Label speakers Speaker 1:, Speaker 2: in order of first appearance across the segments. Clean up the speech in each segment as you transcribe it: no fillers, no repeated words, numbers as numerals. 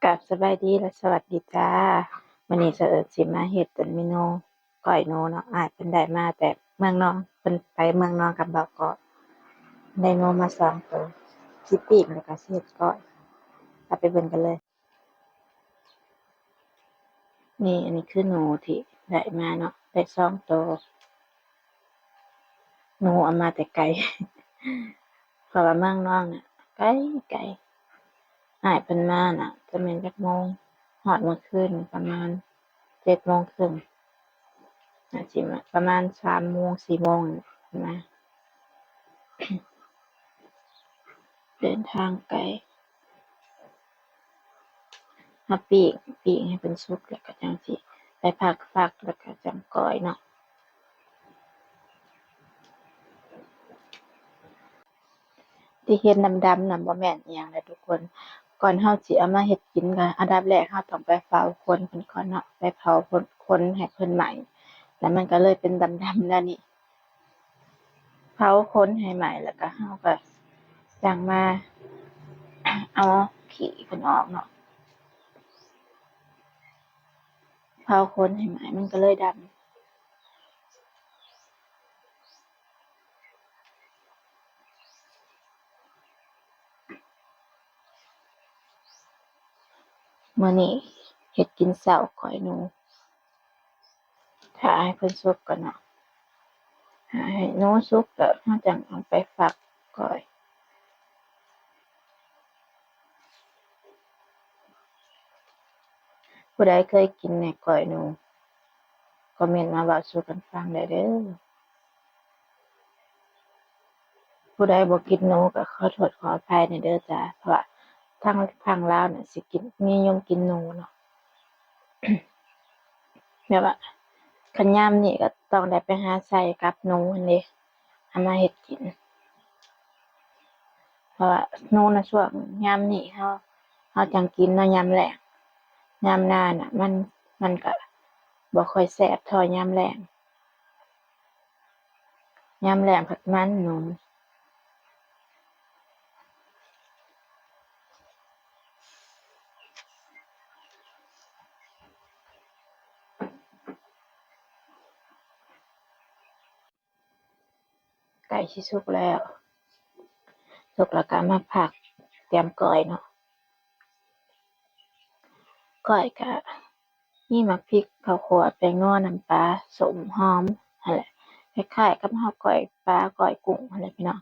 Speaker 1: กับสบายดีและสวัสดีจ้าวันนี้เสอิญสิมาเฮ็ดเป็นเมนูก้อยหนูเนาะอ้ายเพิ่นได้มาแต่เมืองนองเพิ่นไปเมืองนองกับเบาเกาะได้หนูมาสองตัวสิปีกแล้วก็สิเฮ็ดก้อยเอาไปเบิ่งกันเลยนี่อันนี้คือหนูที่ได้มาเนาะได้สองตัวหนูเอามาแต่ไกลเพราะว่าเมืองนองน่ะไกลไกลอ้ายเพิ่นมาน่ะจะแม่นจักโมงฮอดเมื่อคืนประมาณ7:30น่าสิมาประมาณ3 โมง4 โมงนี่มาเดินทางไกล มาปิ้งให้เป็นสุกแล้วก็จั่งสิไปพักแล้วก็จั่งก้อยเนาะที่เห็นดำๆน่ะบ่แม่นอิหยังเด้อทุกคนก่อนเราสิเอามาเฮ็ดกินก็อันดับแรกเราต้องไปเฝ้าคนเพิ่นก่อนเนาะไปเผาคนให้เพิ่นไหม้แล้วมันก็เลยเป็นดำๆแล้วนี่เผาคนให้ไหม้แล้วก็เราก็จั่งมาเอาขี้เพิ่นออกเนาะเผาคนให้ไหม้มันก็เลยดำมื้อนี้เฮ็ดกินเช้าก้อยหนูท่าให้เพิ่นสุกก่อนเนาะ ให้หนูสุกแล้วเราจั่งเอาไปฝักก้อยผู้ใดเคยกินแหน่ก้อยหนูคอมเมนต์มาเว้าสู่กันฟังได้เด้อผู้ใดบ่กินหนูก็ขอโทษขออภัยในเด้อจ้าเพราะว่าทางลาวน่ะสิกินนิยมกินหนูเนาะแบบว่าคันยามนี้ก็ต้องได้ไปหาใส่กับหนูหั้นเด้เอามาเฮ็ดกินเพราะว่าหนูน่ะช่วงยามนี้เราจั่งกินเนาะยามแล้งยามหน้าน่ะมันก็บ่ค่อยแซ่บเท่ายามแล้งยามแล้งผัดมันหนู ไก่สิสุกแล้วสุกแล้วก็มาผักเตรียมก้อยเนาะก้อยก็มีหมักพริกข้าวคั่วแป้งนัวน้ำปลาส้มหอมนั่นแหละคล้ายๆกับเราก้อยปลาก้อยกุ้งนั่นแหละพี่น้อง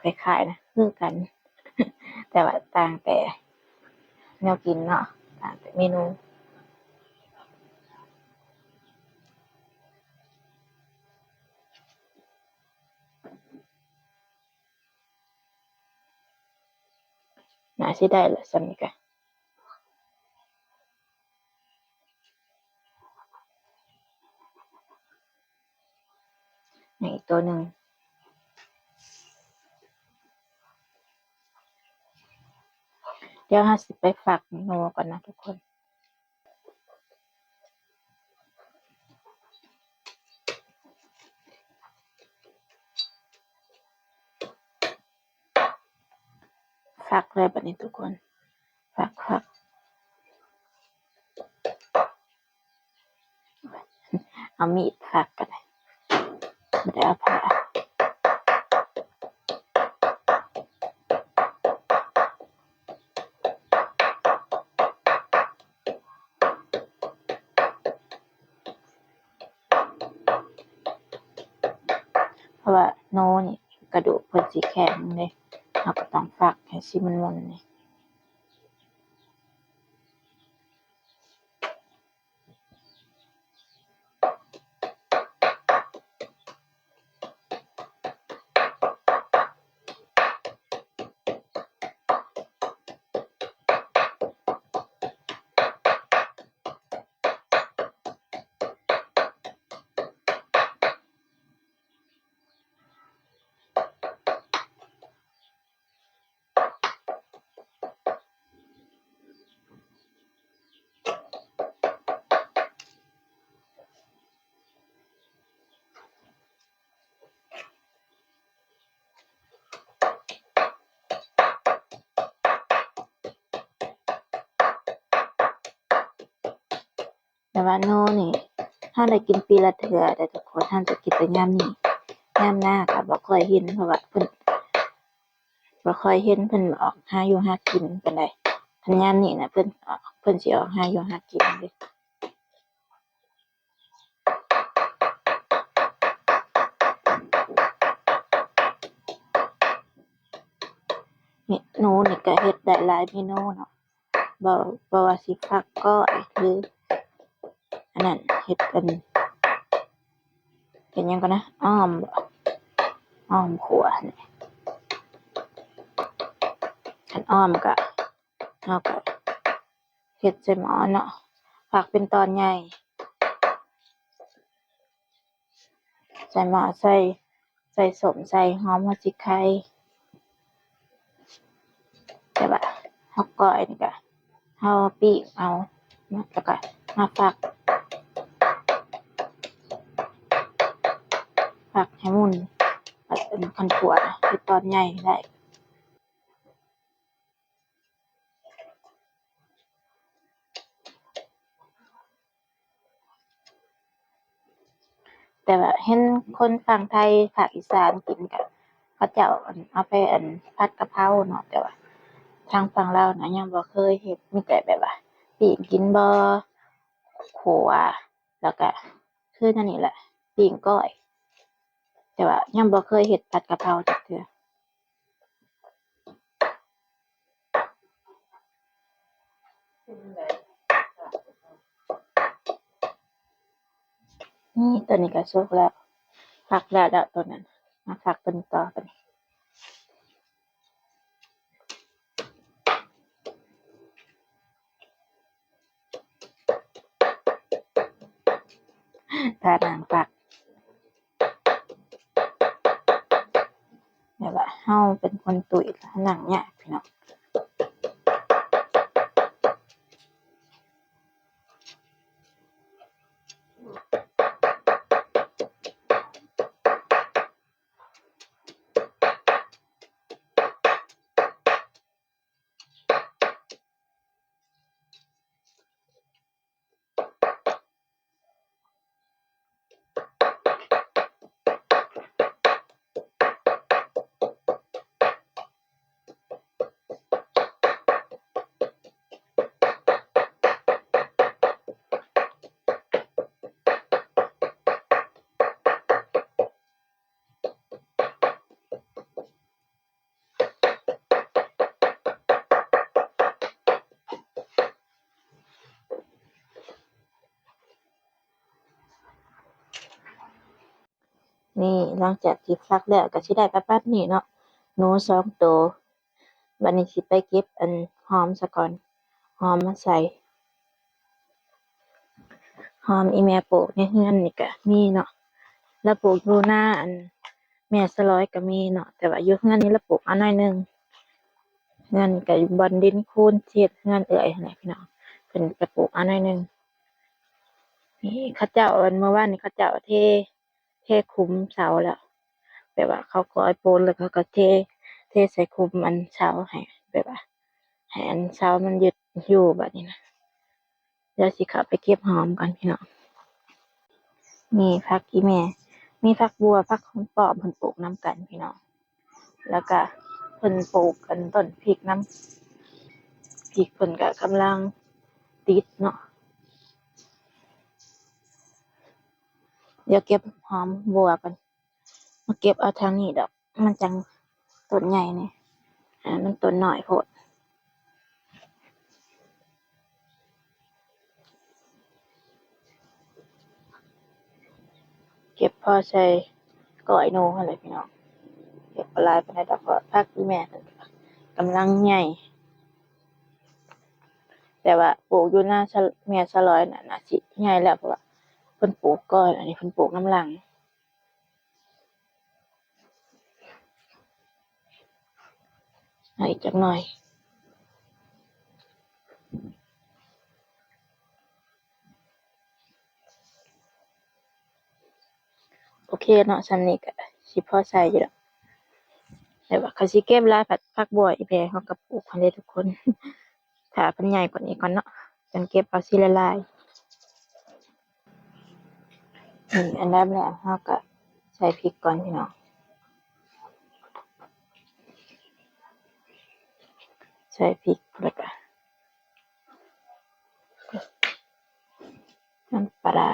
Speaker 1: คล้ายๆนะคือกันแต่ว่าต่างแต่แนวกินเนาะต่างแต่เมนูน่าสิได้ละส่ำนี้ก็ยังอีกตัวหนึ่งเดี๋ยวเราสิไปฝักนัวก่อนนะทุกคนฝักเลยบัดนี้ทุกคนฝักเอามีดฝักก็ได้บ่ได้เอาผ้าเพราะว่าโนนี่กระดูกเพิ่นสิแข็งเด้เราก็ต้องฝักให้สิมันม่วนนี่ แต่ว่าโน่นี่เราได้กินปีละเทื่อแต่ทุกคนเราจะกินแต่ยามนี้ยามหน้าก็บ่ค่อยเห็นเพราะว่าเพิ่นบ่ค่อยเห็นเพิ่นออกหาอยู่หากินปานใดคันยามนี้น่ะเพิ่นสิออกหาอยู่หากินเด้นี่หนูนี่ก็เฮ็ดได้หลายเมนูเนาะบ่ว่าสิฟักก้อยหรืออันนั้นเฮ็ดเป็นหยังก่อนนะอ้อมบ่อ้อมขัวนี่คันอ้อมก็เราก็เฮ็ดใส่หม้อเนาะผักเป็นตอนใหญ่ใส่หม้อใส่ส้มใส่หอมหัวจิไข่แต่ว่าเฮาก้อยนี่ก็เฮาปิ้งเอาเนาะแล้วก็มาฝักให้มุนเป็นคันขัวนะเป็นตอนใหญ่ได้แต่ว่าเห็นคนฝั่งไทยภาคอีสานกินก็เขาเจ้าเอาไปผัดกะเพราเนาะแต่ว่าทางฝั่งลาวน่ะยังบ่เคยเฮ็ดมีแต่แบบว่าปิ้งกินบ่ขัวแล้วก็คือนั่นนี่แหละปิ้งก้อยแต่ว่ายังบ่เคยเฮ็ดผัดกะเพราจักเทื่อนี่ตัวนี้ก็สุกแล้วผักแล้วตัวนั้นมาผักเป็นต่อบัดนี้ถ้านางผักแบบว่าเฮาเป็นคนตุ๋ยแล้วหนังยากพี่น้องนี่หลังจากที่ฟักแล้วก็สิได้ประมาณนี้เนาะหนู2ตัวบัดนี้สิไปเก็บหอมซะก่อนหอมมาใส่หอมอีแม่ปลูกในเรือนนี่ก็มีเนาะแล้วปลูกอยู่หน้าแม่สลอยก็มีเนาะแต่ว่าอยู่เรือนนี่เราปลูกเอาหน่อยหนึ่งเรือนก็อยู่บอนดินคูนที่เฮ็ดเรือนเอื้อยหั้นแหละพี่น้องเพิ่นก็ปลูกเอาหน่อยหนึ่งนี่เขาเจ้าเมื่อวานนี้เขาเจ้าเทคุมเสาแล้วแบบว่าเขาก่อยปูนแล้วเขาก็เทใส่คุมเสาให้แบบว่าให้เสามันยึดอยู่บัดนี้นะเดี๋ยวสิเข้าไปเก็บหอมก่อนพี่น้องมีผักอีแม่มีผักบัวผักหอมป้อมเพิ่นปลูกนำกันพี่น้องแล้วก็เพิ่นปลูกต้นพริกนำพริกเพิ่นก็กำลังติดเนาะเดี๋ยวเก็บหอมบัวก่อนมาเก็บเอาทางนี้ดอกมันจังต้นใหญ่นี่มันต้นน้อยโพดเก็บพอใส่ก้อยหนูหั่นแหละพี่น้องเก็บบ่หลายปานใดดอกเพราะผักอีแม่เพิ่นก็กำลังใหญ่แต่ว่าปลูกอยู่หน้าแม่สลอยน่ะน่าสิใหญ่แล้วเพราะว่าเพิ่นปลูกก่อนอันนี้เพิ่นปลูกน้ำหลังเอาอีกจักหน่อยโอเคเนาะส่ำนี้ก็สิพอใช้อยู่ดอกแต่ว่าคันสิเก็บหลายผักบัวอีแม่เขาก็ปลูกหั้นเด้ทุกคนถ้าเพิ่นใหญ่กว่านี้ก่อนเนาะจั่งเก็บเอาทีละหลาย นี่อันดับแรกเราก็ใส่พริกก่อนพี่น้องใส่พริกแล้วก็น้ำปลา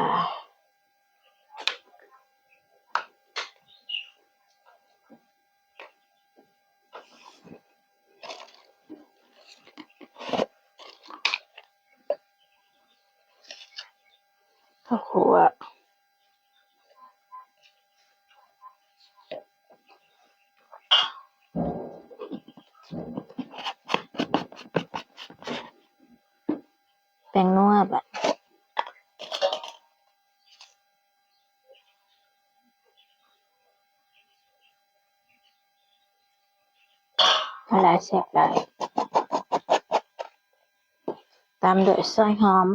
Speaker 1: ข้าวคั่วแป้งนัวบัดหลายแซ่บหลายตามด้วยซอยหอม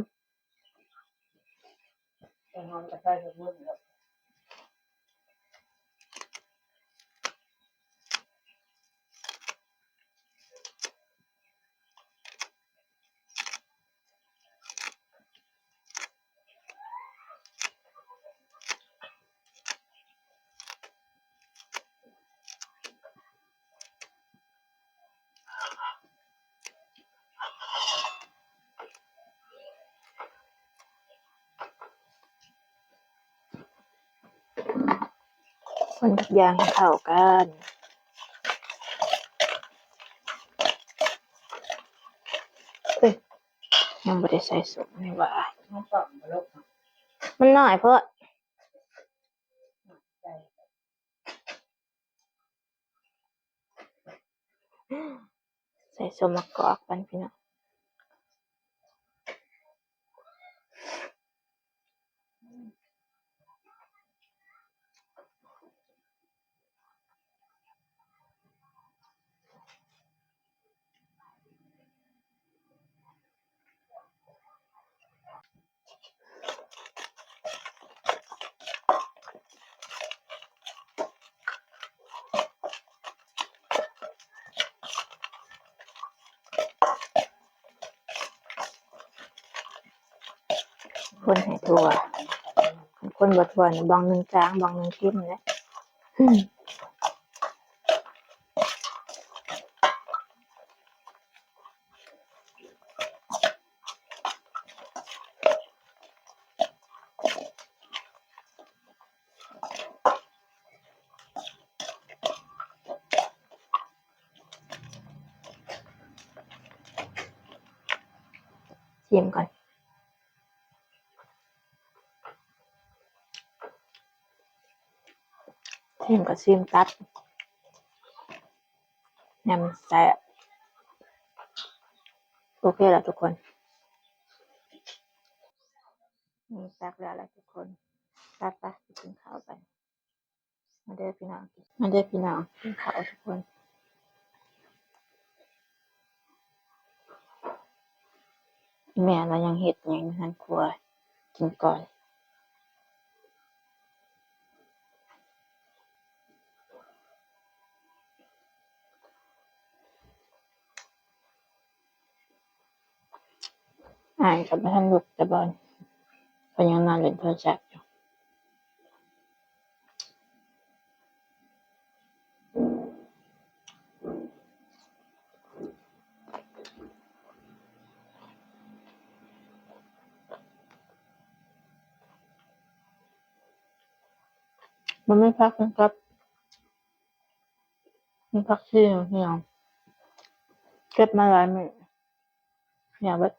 Speaker 2: จะใส่ทุกมื้อแล้ว
Speaker 1: คนทุกอย่างให้เข้ากันเอ้ยยังบ่ได้ใส่ส้มนี่หว่า
Speaker 2: น้ำปั่นมาแล้ว
Speaker 1: มันน้อยโพด
Speaker 2: ใส่
Speaker 1: ใส่ส้มมะกอกกันพี่น้องคนให้ทั่วคนบ่ทั่วนี่บางหนึงจางบางหนึงเข้มแหละชิมก่อนชิมก็ชิมตัดแหนมแซ่บโอเคแล้วทุกคนนี่ตักแล้วล่ะทุกคนตัดไปกินข้าวกันมาเด้อพี่น้องมาเด้อพี่น้องกินข้าวทุกคนแม่เรายังเฮ็ดหยังอยู่หั่นครัวกินก่อนอ้ายก็บ่ทันลุกแต่บ่เพิ่นยังนอนเล่นโทรศัพท์อยู่มันไม่พักนะครับมันพักที่พี่น้องเก็บมาหลายมื้อเนี่ยเบิด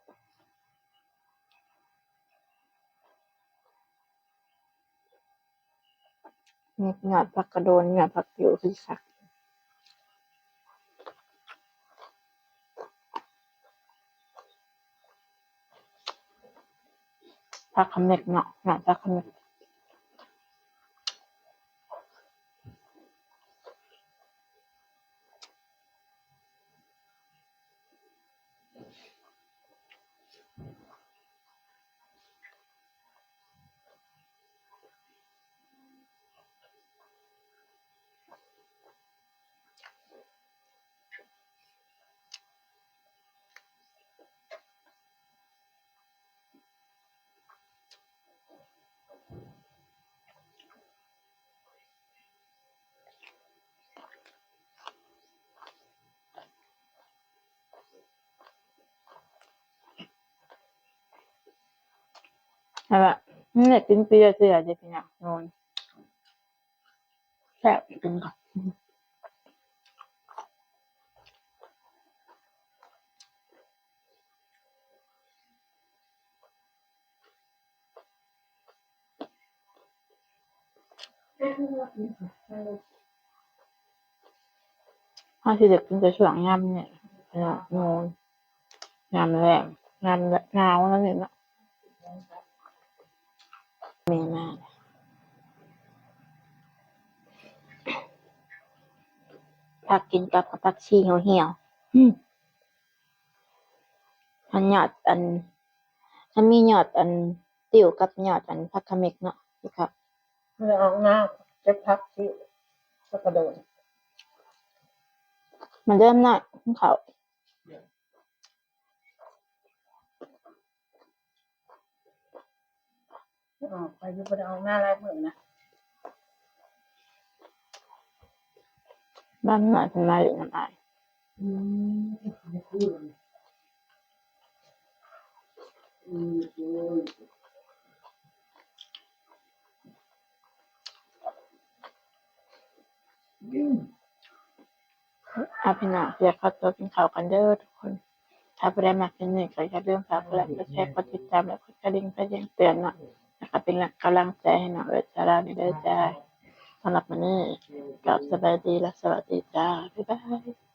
Speaker 1: มียอดผักกระโดนยอดผักติ๋วคือคักผักขะเม็ดเนาะยอดผักขะเม็ด ใช่ปะนี่แหละกินเปรี้ยวเสียเด็กเนี่ยนอนแซ่บกินก่อนถ้าที่เด็กกินจะช่วงยำเนี่ยนอนยำแรงยำหนาวนั่นเองนะมีมากผักกินกับผักชีเหี่ยวๆอันยอดอันถ้ามียอดอันติ๋วกับยอดอันผักขมิกเนาะนี่ครับ
Speaker 2: เมื่อเอาหน้าเจ็บพักที่ก็กระโดด
Speaker 1: มันเริ่มหน่อยเขา
Speaker 2: ไปอยู่บนเอาหน้าลายมือนะ
Speaker 1: บ้านหน่อยเป็นมาอยู่น้ำอาย
Speaker 2: อืมอืม
Speaker 1: อาพี่น้องเรียกเขาตัวกินข้าวกันเด้อทุกคนถ้าไม่ได้มาเป็นหนึ่งก็อย่าลืมฝากกดไลค์กดแชร์กดติดตามและกดกระดิ่งเพื่อแจ้งเตือนเนาะนะคะเป็นกำลังใจให้น้องเอิร์ธจ้าในเด้อจ้าสำหรับวันนี้กลับสบายดีและสวัสดีจ้าบ๊ายบาย